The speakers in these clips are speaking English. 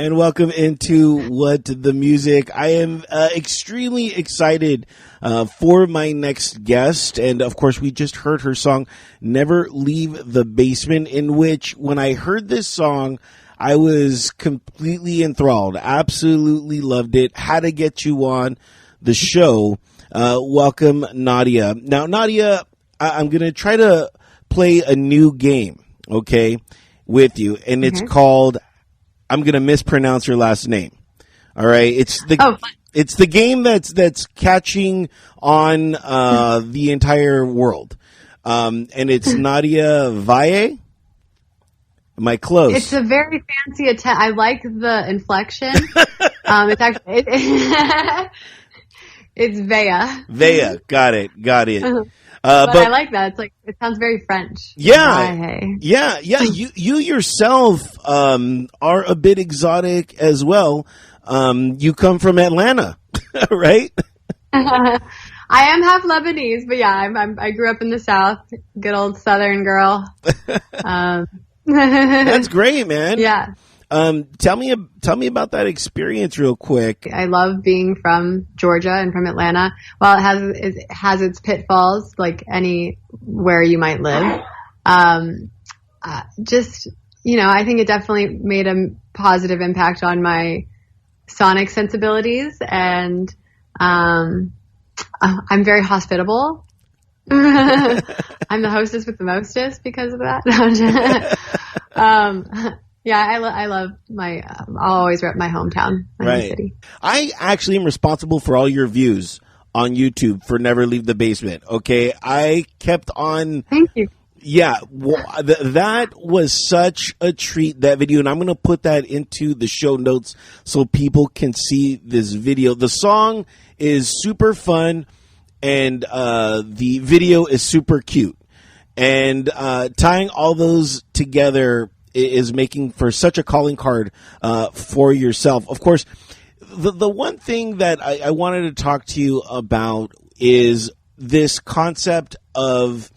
and welcome into What the Music. I am extremely excited for my next guest, and of course we just heard her song Never Leave the Basement, in which when I heard this song I was completely enthralled, absolutely loved it, had to get you on the show. Welcome, Nadia. Now, Nadia, I'm going to try to play a new game, okay, with you, and it's called, I'm going to mispronounce your last name. All right, it's the game that's catching on the entire world, and it's Nadia Vaeh. Am I close? It's a very fancy attempt. I like the inflection. It's actually it's Vaeh. Vaeh, got it. But I like that. It's like it sounds very French. Yeah. You yourself are a bit exotic as well. You come from Atlanta, right? I am half Lebanese, but yeah, I grew up in the South. Good old Southern girl. That's great, man. Yeah. Tell me about that experience real quick. I love being from Georgia and from Atlanta. While it has its pitfalls, like anywhere you might live. Just, I think it definitely made a positive impact on my sonic sensibilities, and I'm very hospitable. I'm the hostess with the mostest because of that. Yeah, I love I'll always rep my hometown, my city. I actually am responsible for all your views on YouTube for Never Leave the Basement. Okay, I kept on. Thank you. Yeah, that was such a treat, that video, and I'm going to put that into the show notes so people can see this video. The song is super fun, and the video is super cute. And tying all those together is making for such a calling card for yourself. Of course, the one thing that I wanted to talk to you about is this concept of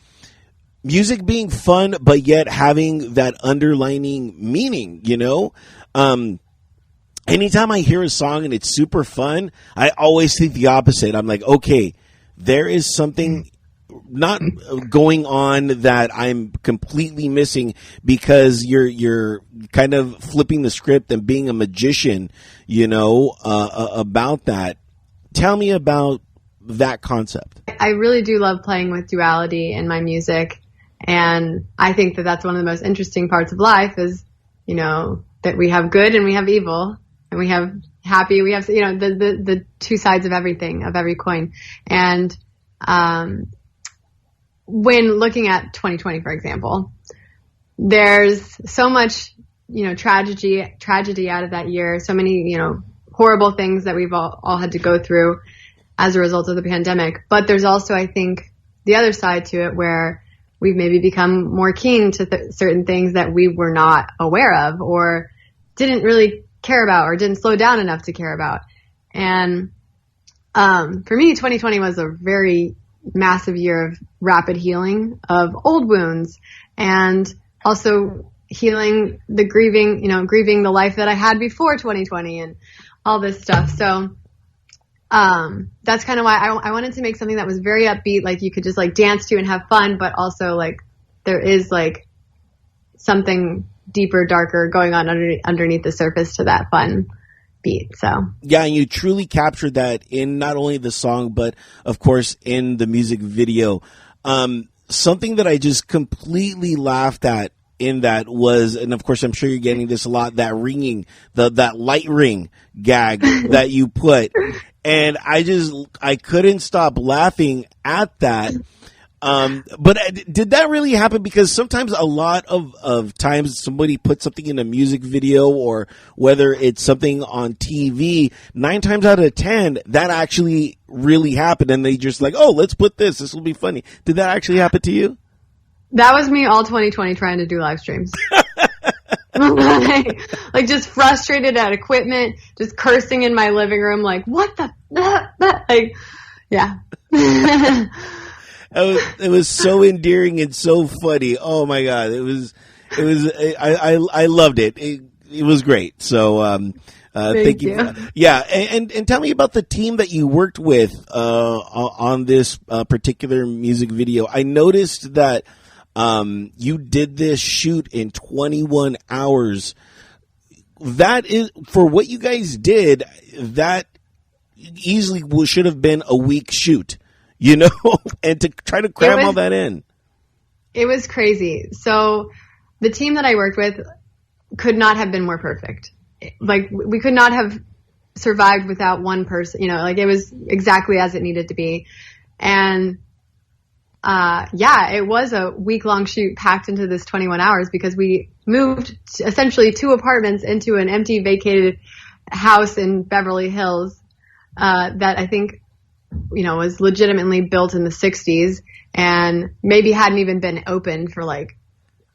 music being fun, but yet having that underlining meaning, Anytime I hear a song and it's super fun, I always think the opposite. I'm like, okay, there is something not going on that I'm completely missing, because you're kind of flipping the script and being a magician, about that. Tell me about that concept. I really do love playing with duality in my music, and I think that that's one of the most interesting parts of life is, that we have good and we have evil, and we have happy, we have, the two sides of everything, of every coin. And when looking at 2020, for example, there's so much, tragedy out of that year, so many, horrible things that we've all had to go through as a result of the pandemic. But there's also, I think, the other side to it where we've maybe become more keen to certain things that we were not aware of or didn't really care about or didn't slow down enough to care about. And for me, 2020 was a very massive year of rapid healing of old wounds, and also healing the grieving the life that I had before 2020 and all this stuff. So that's kind of why I wanted to make something that was very upbeat, like you could just like dance to and have fun, but also like there is like something deeper, darker going on underneath the surface to that fun beat. So yeah, and you truly captured that in not only the song, but of course in the music video. Something that I just completely laughed at in that was, and of course I'm sure you're getting this a lot, that ringing, that light ring gag that you put, and I couldn't stop laughing at that. But did that really happen? Because sometimes, a lot of times, somebody puts something in a music video, or whether it's something on TV, 9 times out of 10, that actually really happened, and they just like, oh, let's put this will be funny. Did that actually happen to you? That was me all 2020 trying to do live streams. like just frustrated at equipment, just cursing in my living room, like, what the, like, yeah. It was so endearing and so funny. Oh my God. I loved it. it was great. So thank you. Yeah, and tell me about the team that you worked with on this particular music video. I noticed that you did this shoot in 21 hours. That is, for what you guys did, that easily should have been a week shoot, you know, and to try to cram all that in. It was crazy. So the team that I worked with could not have been more perfect. Like, we could not have survived without one person, you know, like it was exactly as it needed to be. And it was a week-long shoot packed into this 21 hours because we moved essentially 2 apartments into an empty, vacated house in Beverly Hills that I think, you know, was legitimately built in the 60s and maybe hadn't even been opened for like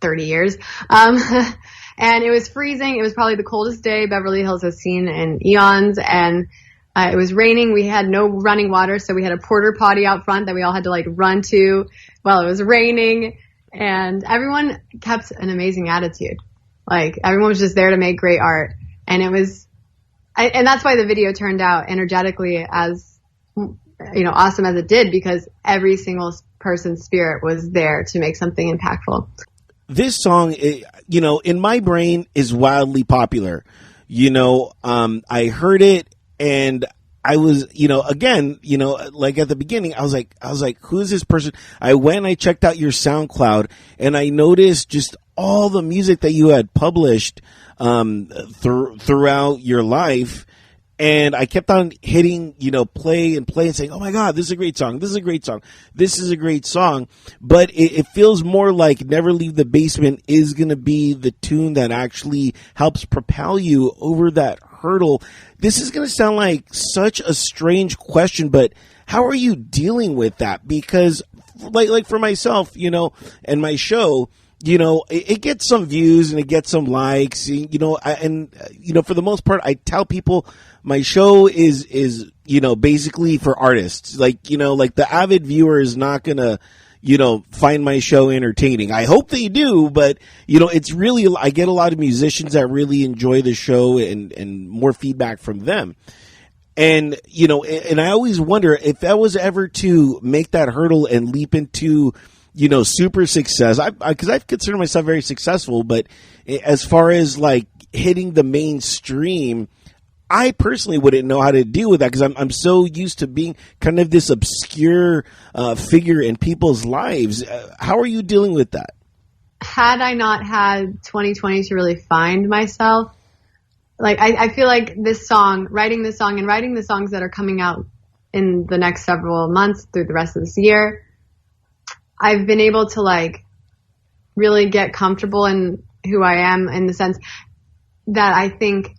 30 years. And it was freezing. It was probably the coldest day Beverly Hills has seen in eons. And it was raining. We had no running water, so we had a porta potty out front that we all had to like run to while it was raining. And everyone kept an amazing attitude. Like, everyone was just there to make great art. And it was, and that's why the video turned out energetically as, you know, awesome as it did, because every single person's spirit was there to make something impactful. This song, you know, in my brain is wildly popular. You know, I heard it and I was, you know, again, you know, like at the beginning, I was like, who is this person? I went and I checked out your SoundCloud and I noticed just all the music that you had published throughout your life. And I kept on hitting, you know, play and saying, oh my God, this is a great song. This is a great song. This is a great song. But it feels more like Never Leave the Basement is going to be the tune that actually helps propel you over that hurdle. This is going to sound like such a strange question, but how are you dealing with that? Because like for myself, you know, and my show, you know, it gets some views and it gets some likes, you know, and you know, for the most part, I tell people my show is, you know, basically for artists. Like, you know, like the avid viewer is not going to, you know, find my show entertaining. I hope they do, but, you know, it's really, I get a lot of musicians that really enjoy the show and more feedback from them. And, you know, and I always wonder if I was ever to make that hurdle and leap into, you know, super success, because I've considered myself very successful, but as far as like hitting the mainstream, I personally wouldn't know how to deal with that because I'm so used to being kind of this obscure figure in people's lives. How are you dealing with that? Had I not had 2020 to really find myself, like I feel like this song, writing this song and writing the songs that are coming out in the next several months through the rest of this year, I've been able to like really get comfortable in who I am, in the sense that I think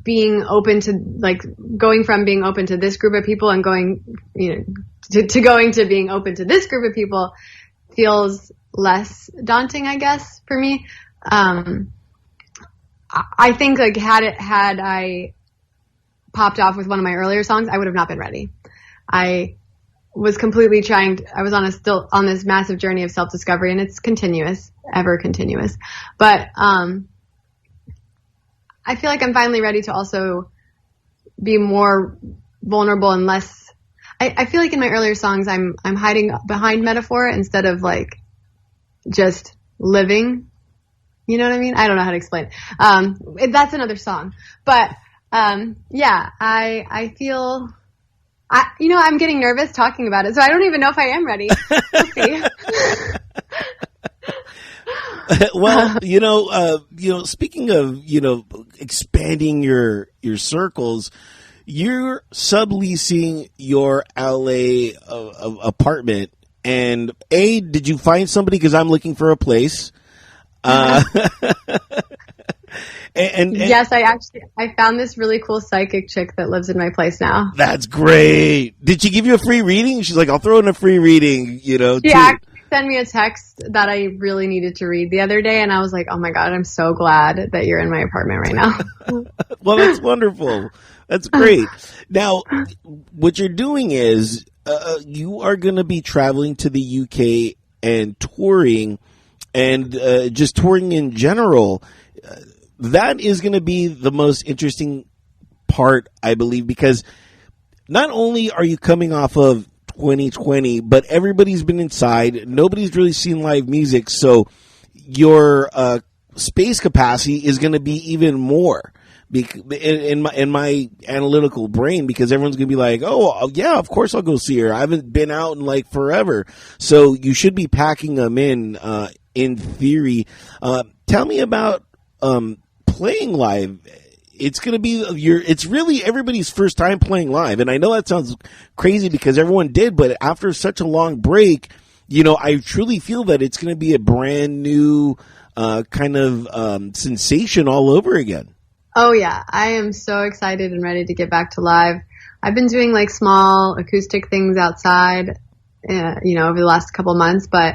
being open to, like, going from being open to this group of people and going, you know, to going to being open to this group of people feels less daunting, I guess, for me. I think like had I popped off with one of my earlier songs, I would have not been ready. I was completely I was still on this massive journey of self-discovery, and it's continuous, ever continuous. But, I feel like I'm finally ready to also be more vulnerable and less, I feel like in my earlier songs, I'm hiding behind metaphor instead of like just living. You know what I mean? I don't know how to explain. That's another song, but, yeah, I feel, you know, I'm getting nervous talking about it, so I don't even know if I am ready. We'll see. Well, you know, speaking of, you know, expanding your circles, you're subleasing your LA apartment. And did you find somebody? Because I'm looking for a place. And yes, I found this really cool psychic chick that lives in my place now. That's great. Did she give you a free reading? She's like, I'll throw in a free reading, you know. She actually sent me a text that I really needed to read the other day, and I was like, oh my God, I'm so glad that you're in my apartment right now. Well, that's wonderful. That's great. Now, what you're doing is you are going to be traveling to the UK and touring, and just touring in general. that is going to be the most interesting part, I believe, because not only are you coming off of 2020, but everybody's been inside. Nobody's really seen live music, so your space capacity is going to be even more in my analytical brain, because everyone's going to be like, oh, yeah, of course I'll go see her. I haven't been out in like forever. So you should be packing them in theory. Tell me about playing live. It's going to be it's really everybody's first time playing live. And I know that sounds crazy because everyone did, but after such a long break, I truly feel that it's going to be a brand new kind of sensation all over again. Oh yeah, I am so excited and ready to get back to live. I've been doing like small acoustic things outside, over the last couple months, but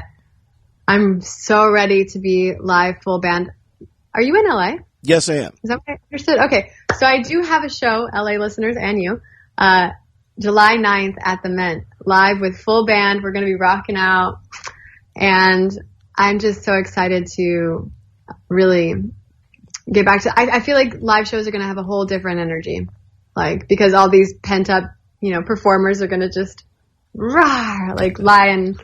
I'm so ready to be live full band. Are you in LA? Yes, I am. Is that what I understood? Okay, so I do have a show, LA listeners and you, July 9th at the Mint, live with full band. We're going to be rocking out, and I'm just so excited to really get back to. I feel like live shows are going to have a whole different energy, like because all these pent up, performers are going to just rawr, like lion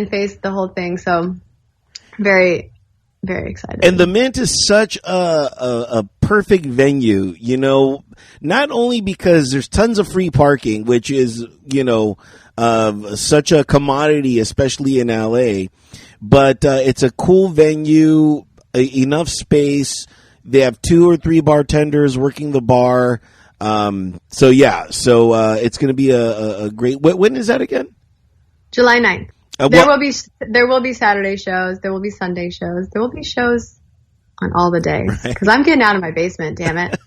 face the whole thing. So very, very excited. And the Mint is such a perfect venue, not only because there's tons of free parking, which is such a commodity, especially in LA, but it's a cool venue. Enough space. They have 2 or 3 bartenders working the bar. So it's going to be a great. When is that again? July 9th. There will be Saturday shows. There will be Sunday shows. There will be shows on all the days because I'm getting out of my basement. Damn it.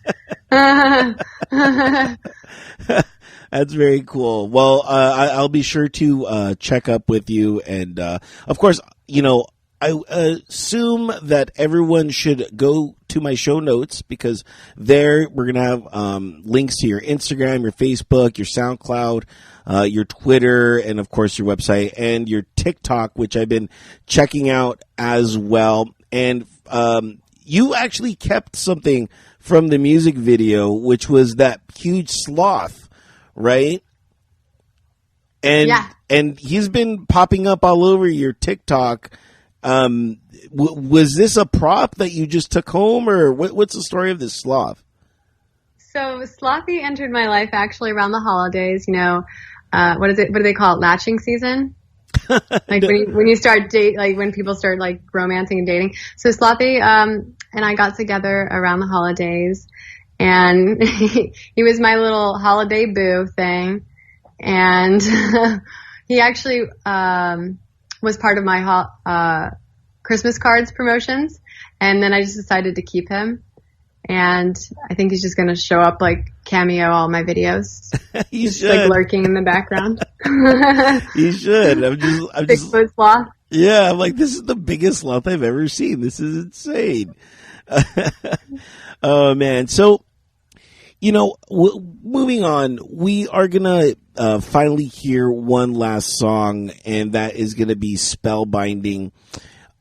That's very cool. Well, I'll be sure to check up with you, and of course, I assume that everyone should go to my show notes, because there we're going to have links to your Instagram, your Facebook, your SoundCloud, your Twitter, and, of course, your website and your TikTok, which I've been checking out as well. And you actually kept something from the music video, which was that huge sloth, right? And he's been popping up all over your TikTok. Was this a prop that you just took home, or what's the story of this sloth? So Slothy entered my life actually around the holidays. What is it? What do they call it? Latching season. Like when you start when people start like romancing and dating. So Slothy and I got together around the holidays, and he was my little holiday boo thing, and he actually was part of my Christmas cards promotions, and then I just decided to keep him, and I think he's just going to show up like cameo all my videos. You just should. like lurking in the background. You should. I'm just Bigfoot sloth. Yeah, I'm like, this is the biggest sloth I've ever seen. This is insane. Oh man. So, moving on, we are going to finally hear one last song, and that is going to be Spellbinding.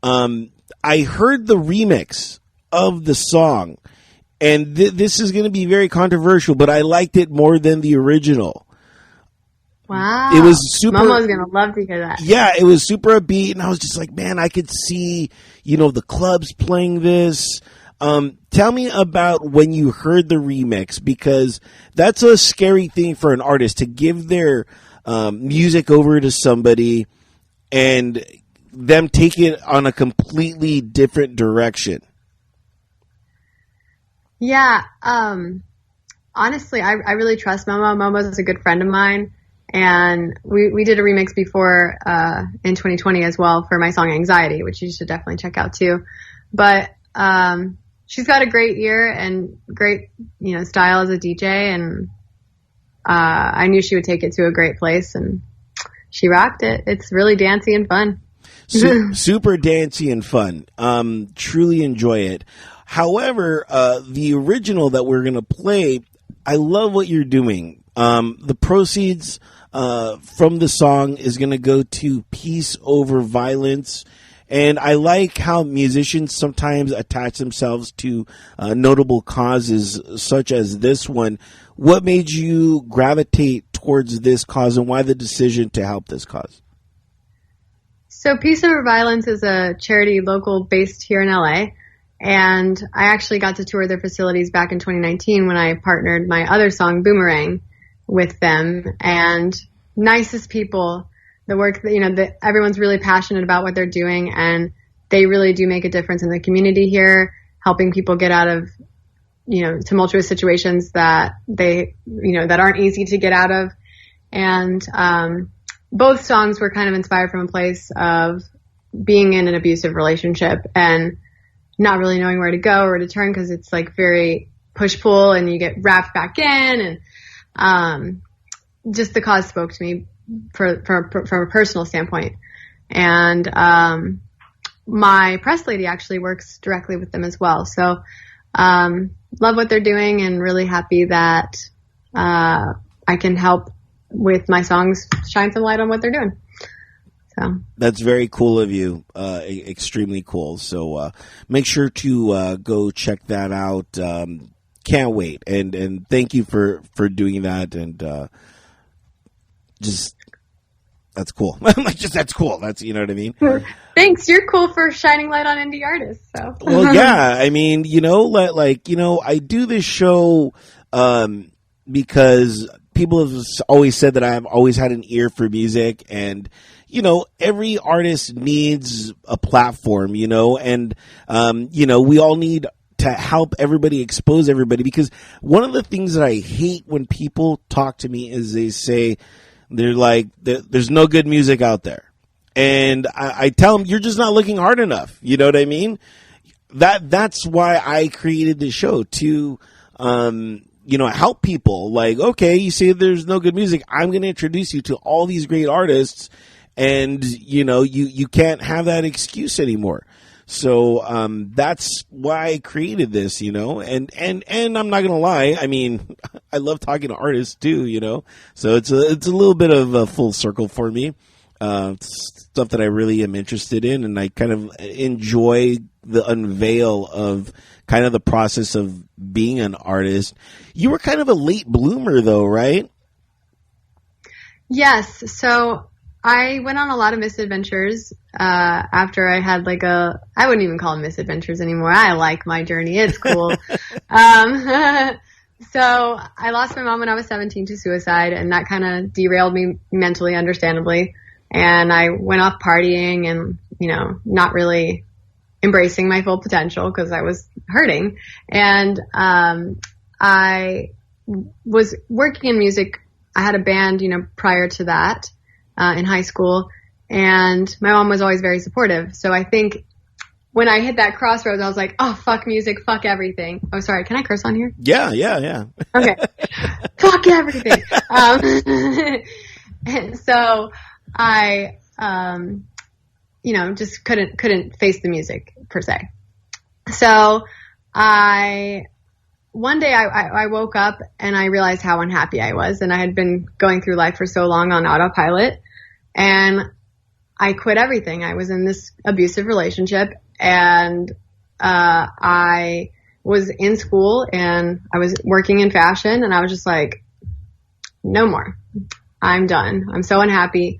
I heard the remix of the song, and this is going to be very controversial, but I liked it more than the original. Wow. It was super. Momo's going to love to hear that. Yeah, it was super upbeat, and I was just like, man, I could see, the clubs playing this. Tell me about when you heard the remix, because that's a scary thing for an artist, to give their music over to somebody and them take it on a completely different direction. Yeah. Honestly, I really trust Momo. Momo's a good friend of mine, and we did a remix before in 2020 as well for my song Anxiety, which you should definitely check out too. But she's got a great ear and great, style as a DJ, and I knew she would take it to a great place, and she rocked it. It's really dancey and fun. Super dancey and fun. Truly enjoy it. However, the original that we're going to play, I love what you're doing. The proceeds from the song is going to go to Peace Over Violence. And I like how musicians sometimes attach themselves to notable causes such as this one. What made you gravitate towards this cause, and why the decision to help this cause? So Peace Over Violence is a charity local based here in LA. And I actually got to tour their facilities back in 2019 when I partnered my other song, Boomerang, with them. And nicest people, the work that, everyone's really passionate about what they're doing, and they really do make a difference in the community here, helping people get out of, tumultuous situations that that aren't easy to get out of. And, both songs were kind of inspired from a place of being in an abusive relationship and not really knowing where to go or where to turn, because it's like very push-pull and you get wrapped back in. And just the cause spoke to me from a personal standpoint. And my press lady actually works directly with them as well. So love what they're doing and really happy that I can help with my songs shine some light on what they're doing. So that's very cool of you. Extremely cool. So make sure to go check that out. Can't wait. And thank you for doing that. And just that's cool. That's cool. That's, you know what I mean? Thanks. You're cool for shining light on indie artists. So well, yeah. I mean, I do this show because people have always said that I've always had an ear for music, and every artist needs a platform, and we all need to help everybody, expose everybody, because one of the things that I hate when people talk to me is they say they're like, there's no good music out there, and I tell them, you're just not looking hard enough. You know what I mean? That's why I created this show, to help people. Like, okay, you say there's no good music, I'm going to introduce you to all these great artists, and you can't have that excuse anymore. So that's why I created this, and I'm not going to lie, I mean, I love talking to artists too, so it's a little bit of a full circle for me. Stuff that I really am interested in, and I kind of enjoy the unveil of kind of the process of being an artist. You were kind of a late bloomer though, right? Yes. So I went on a lot of misadventures after I had I wouldn't even call them misadventures anymore. I like my journey. It's cool. So I lost my mom when I was 17 to suicide, and that kind of derailed me mentally, understandably. And I went off partying and, not really embracing my full potential because I was hurting. And I was working in music. I had a band, prior to that in high school. And my mom was always very supportive. So I think when I hit that crossroads, I was like, oh, fuck music, fuck everything. Oh, sorry. Can I curse on here? Yeah. Okay. Fuck everything. And so I, just couldn't face the music per se. So one day I woke up and I realized how unhappy I was, and I had been going through life for so long on autopilot, and I quit everything. I was in this abusive relationship, and I was in school and I was working in fashion, and I was just like, no more. I'm done. I'm so unhappy.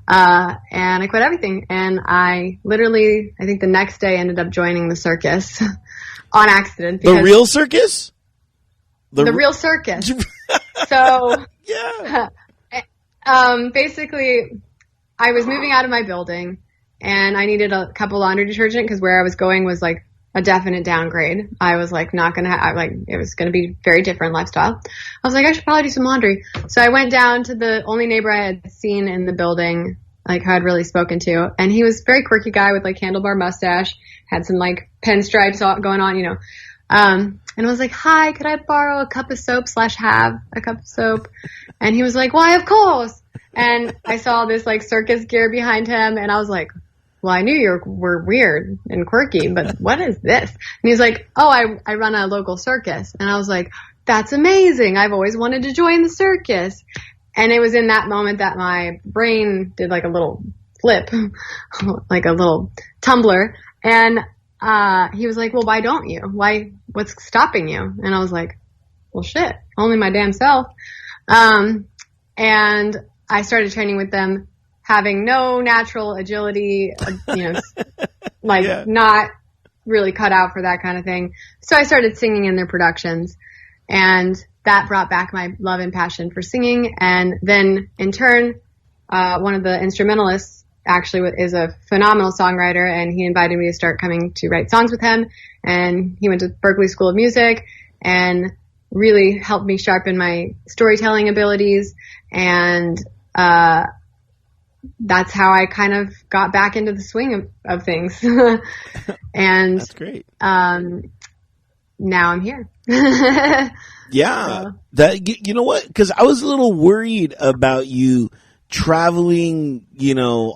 And I quit everything. And I think the next day ended up joining the circus on accident. The real circus? The real circus. So, yeah. Basically, I was moving out of my building and I needed a couple laundry detergent because where I was going was like a definite downgrade. I was like not going to it was going to be very different lifestyle. I was like, I should probably do some laundry. So I went down to the only neighbor I had seen in the building, who I'd really spoken to. And he was a very quirky guy with handlebar mustache, had some pinstripes going on, and I was like, hi, could I borrow a cup of soap / have a cup of soap? And he was like, why, of course. And I saw this circus gear behind him, and I was like, well, I knew you were weird and quirky, but what is this? And he's like, oh, I run a local circus. And I was like, that's amazing. I've always wanted to join the circus. And it was in that moment that my brain did a little flip, like a little tumbler. And he was like, well, why don't you? What's stopping you? And I was like, well, shit, only my damn self. And I started training with them, having no natural agility, not really cut out for that kind of thing. So I started singing in their productions, and that brought back my love and passion for singing. And then in turn, one of the instrumentalists actually is a phenomenal songwriter, and he invited me to start coming to write songs with him. And he went to Berklee School of Music and really helped me sharpen my storytelling abilities. And that's how I kind of got back into the swing of things. And that's great. Now I'm here. Yeah. That, you know what? Because I was a little worried about you traveling,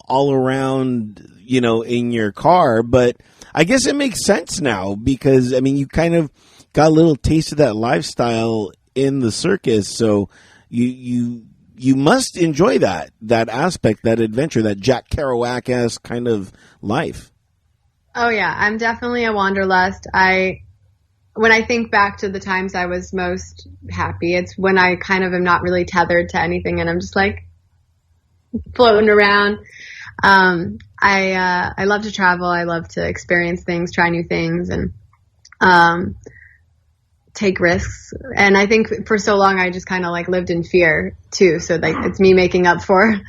all around, in your car, but I guess it makes sense now because, I mean, you kind of got a little taste of that lifestyle in the circus. So you must enjoy that aspect, that adventure, that Jack Kerouac-esque kind of life. Oh yeah. I'm definitely a wanderlust. When I think back to the times I was most happy, it's when I kind of am not really tethered to anything and I'm just like floating around. I love to travel. I love to experience things, try new things, and take risks. And I think for so long I just kind of like lived in fear too. So like it's me making up for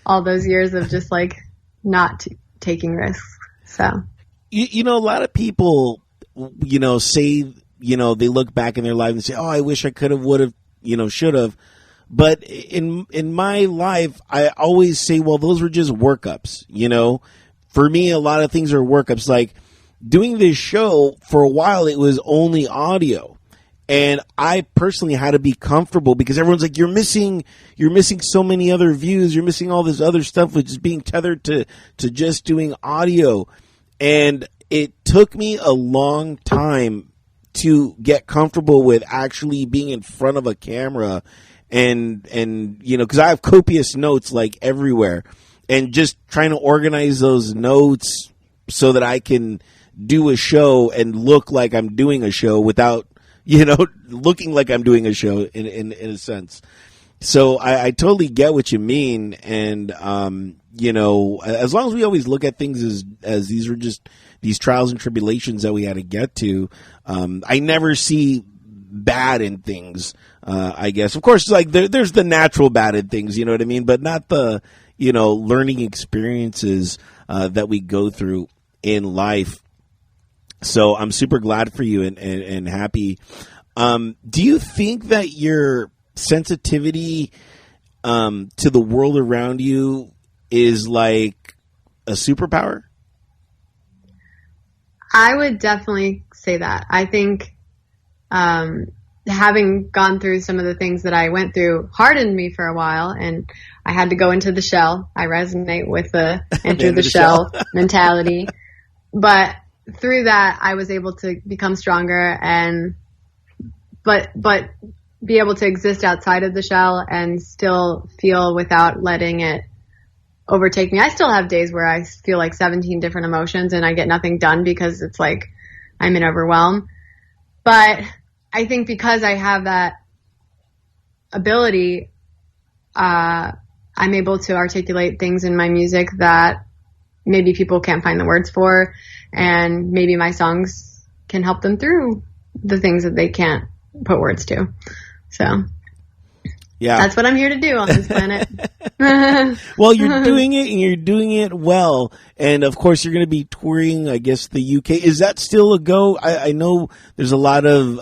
all those years of just like not taking risks. So a lot of people say, they look back in their life and say, oh, I wish I could have, would have, should have. But in my life, I always say, well, those were just workups, For me, a lot of things are workups. Like doing this show, for a while, it was only audio. And I personally had to be comfortable because everyone's like, you're missing so many other views. You're missing all this other stuff, which is being tethered to just doing audio. And it took me a long time to get comfortable with actually being in front of a camera and because I have copious notes like everywhere, and just trying to organize those notes so that I can do a show and look like I'm doing a show without, looking like I'm doing a show in a sense. So I totally get what you mean. And, as long as we always look at things as these were just these trials and tribulations that we had to get to, I never see bad in things. I guess, of course, like there's the natural bad in things, you know what I mean? But not the, learning experiences, that we go through in life. So I'm super glad for you and happy. Do you think that your sensitivity, to the world around you is like a superpower? I would definitely say that. I think, having gone through some of the things that I went through hardened me for a while, and I had to go into the shell. I resonate with the enter the shell mentality. But through that, I was able to become stronger but be able to exist outside of the shell and still feel without letting it overtake me. I still have days where I feel like 17 different emotions and I get nothing done because it's like I'm in overwhelm. But I think because I have that ability, I'm able to articulate things in my music that maybe people can't find the words for, and maybe my songs can help them through the things that they can't put words to. So yeah, that's what I'm here to do on this planet. Well, you're doing it, and you're doing it well. And of course, you're going to be touring, I guess, the UK. Is that still a go? I know there's a lot of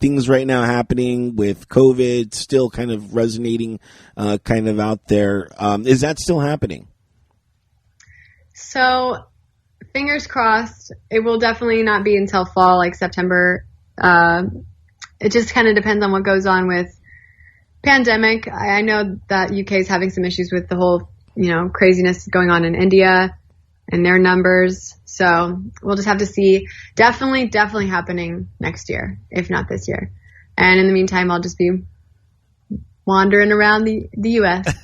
things right now happening with COVID, still kind of resonating, kind of out there. Is that still happening? So, fingers crossed. It will definitely not be until fall, like September. It just kind of depends on what goes on with pandemic. I know that UK is having some issues with the whole, craziness going on in India and their numbers. So we'll just have to see. Definitely happening next year, if not this year. And in the meantime, I'll just be wandering around the U.S.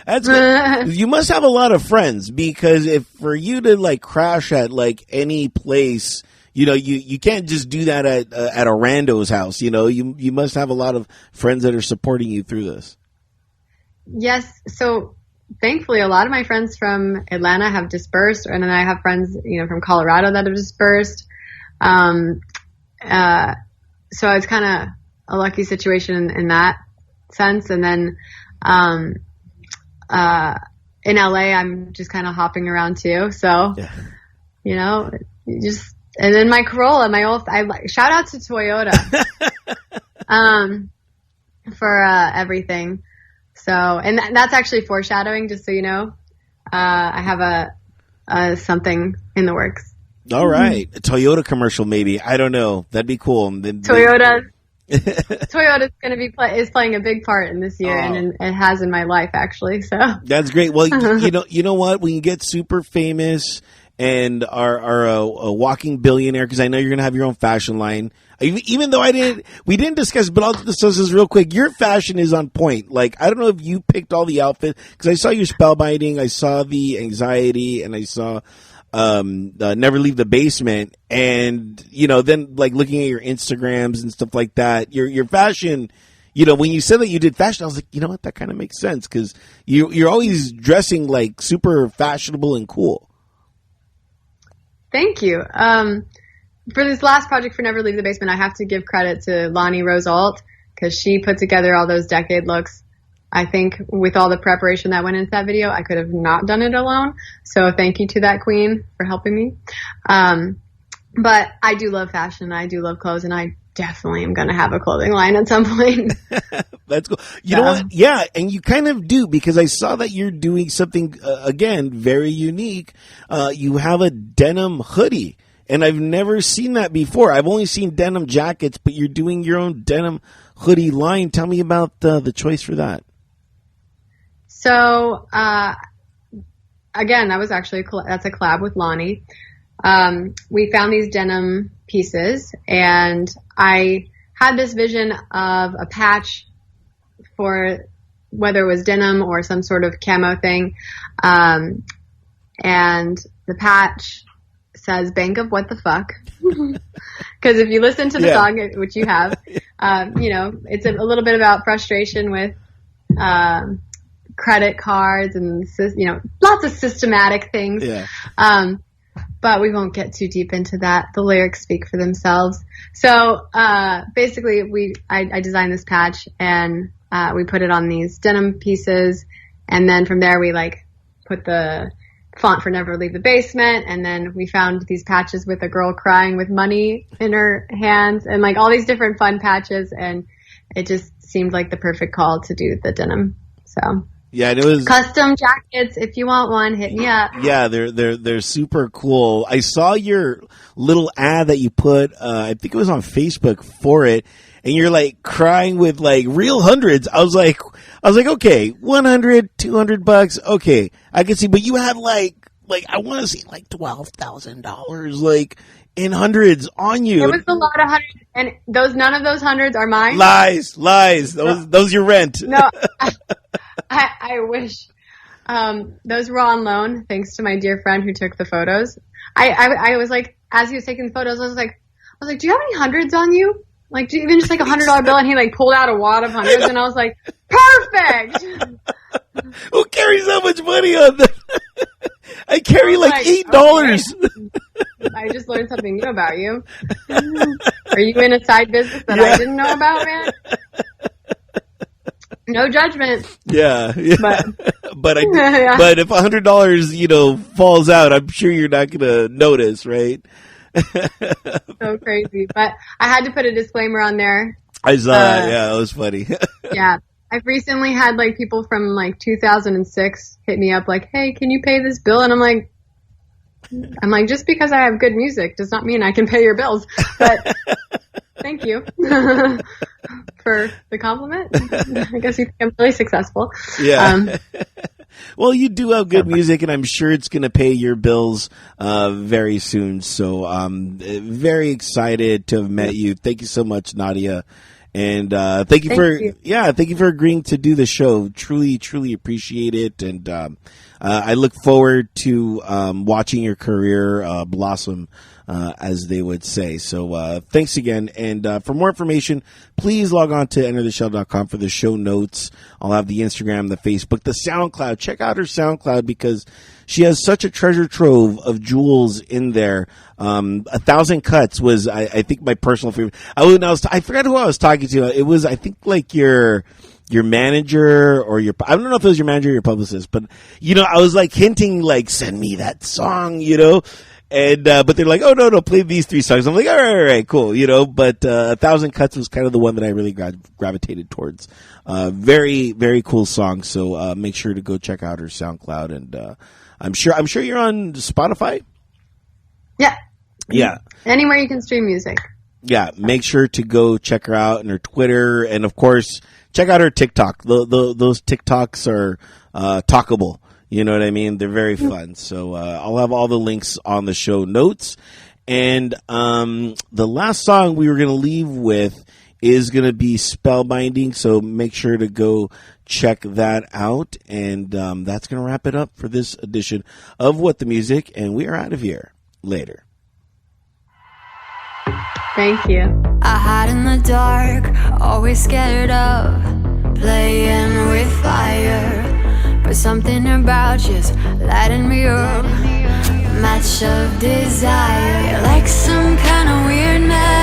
That's good. You must have a lot of friends, because if for you to like crash at like any place, you know, you can't just do that at a rando's house. You know, you must have a lot of friends that are supporting you through this. Yes. So thankfully, a lot of my friends from Atlanta have dispersed, and then I have friends, you know, from Colorado that have dispersed. So it's kind of a lucky situation in that sense. And then in LA, I'm just kind of hopping around too. So, you know, and then my Corolla, shout out to Toyota for everything. So, and that's actually foreshadowing, just so you know. I have something in the works. All right. A Toyota commercial, maybe. I don't know. That'd be cool. Toyota's going to be is playing a big part in this year, and it has in my life, actually. So that's great. Well, you know what? When you get super famous and are a walking billionaire, because I know you're going to have your own fashion line. Even though we didn't discuss, but I'll discuss this real quick. Your fashion is on point. Like, I don't know if you picked all the outfits, because I saw your spellbinding, I saw the anxiety, and I saw Never Leave the Basement, and you know, then like looking at your Instagrams and stuff like that, your fashion, you know, when you said that you did fashion, I was like, you know what, that kind of makes sense, because you're always dressing like super fashionable and cool. Thank you. For this last project for Never Leave the Basement, I have to give credit to Lonnie Rose-Alt, because she put together all those decade looks. I think with all the preparation that went into that video, I could have not done it alone. So thank you to that queen for helping me. But I do love fashion. I do love clothes, and I definitely am going to have a clothing line at some point. That's cool. You know what? Yeah, and you kind of do, because I saw that you're doing something, again, very unique. You have a denim hoodie, and I've never seen that before. I've only seen denim jackets, but you're doing your own denim hoodie line. Tell me about the choice for that. So, again, that's a collab with Lonnie. We found these denim pieces, and I had this vision of a patch for whether it was denim or some sort of camo thing. And the patch says Bank of What the Fuck. Because if you listen to the song, which you have, you know, it's a little bit about frustration with, credit cards and, you know, lots of systematic things. Yeah. But we won't get too deep into that. The lyrics speak for themselves. So, basically I designed this patch, and, we put it on these denim pieces. And then from there we like put the font for Never Leave the Basement. And then we found these patches with a girl crying with money in her hands, and like all these different fun patches. And it just seemed like the perfect call to do the denim. So. Yeah, and it was custom jackets. If you want one, hit me up. Yeah, they're super cool. I saw your little ad that you put. I think it was on Facebook for it, and you're like crying with like real hundreds. I was like, okay, $100, $200, okay, I can see. But you had like I want to see like $12,000, like in hundreds on you. It was a lot of hundreds, and none of those hundreds are mine. Lies. Those your rent. No. I wish. Those were on loan, thanks to my dear friend who took the photos. I was like, as he was taking the photos, I was like, do you have any hundreds on you? Like, even just like $100 bill? And he like pulled out a wad of hundreds, and I was like, perfect. Who carries that much money on them? I carry like $8. Okay. I just learned something new about you. Are you in a side business that I didn't know about, man? No judgment. Yeah. But if $100, you know, falls out, I'm sure you're not gonna notice, right? So crazy. But I had to put a disclaimer on there. I saw it. Yeah, it was funny. Yeah. I've recently had like people from like 2006 hit me up like, hey, can you pay this bill? And I'm like, just because I have good music does not mean I can pay your bills. But thank you for the compliment. I guess you think I'm really successful. Yeah. Well, you do have good music, and I'm sure it's going to pay your bills very soon. So I'm very excited to have met you. Thank you so much, Nadia. And thank you for agreeing to do the show. Truly, truly appreciate it. And I look forward to watching your career blossom, as they would say. So thanks again. And for more information, please log on to entertheshell.com for the show notes. I'll have the Instagram, the Facebook, the SoundCloud. Check out her SoundCloud because she has such a treasure trove of jewels in there. 1,000 Cuts was, I think, my personal favorite. I forgot who I was talking to. It was, I think, like your manager or I don't know if it was your manager or your publicist, but, I was like hinting, like, send me that song, and, but they're like, oh, no, play these 3 songs. I'm like, all right, cool, but, 1,000 Cuts was kind of the one that I really gravitated towards. Very, very cool song. So, make sure to go check out her SoundCloud. And, I'm sure you're on Spotify. Yeah. Yeah. Anywhere you can stream music. Yeah. Make sure to go check her out and her Twitter. And of course, check out her TikTok. Those TikToks are, talkable. You know what I mean? They're very fun. So, I'll have all the links on the show notes. And, the last song we were going to leave with is going to be Spellbinding. So make sure to go check that out. And, that's going to wrap it up for this edition of What the Music. And we are out of here. Later. Thank you. I hide in the dark, always scared of playing with fire, but something about you's lighting me up, a match of desire, like some kind of weird magic.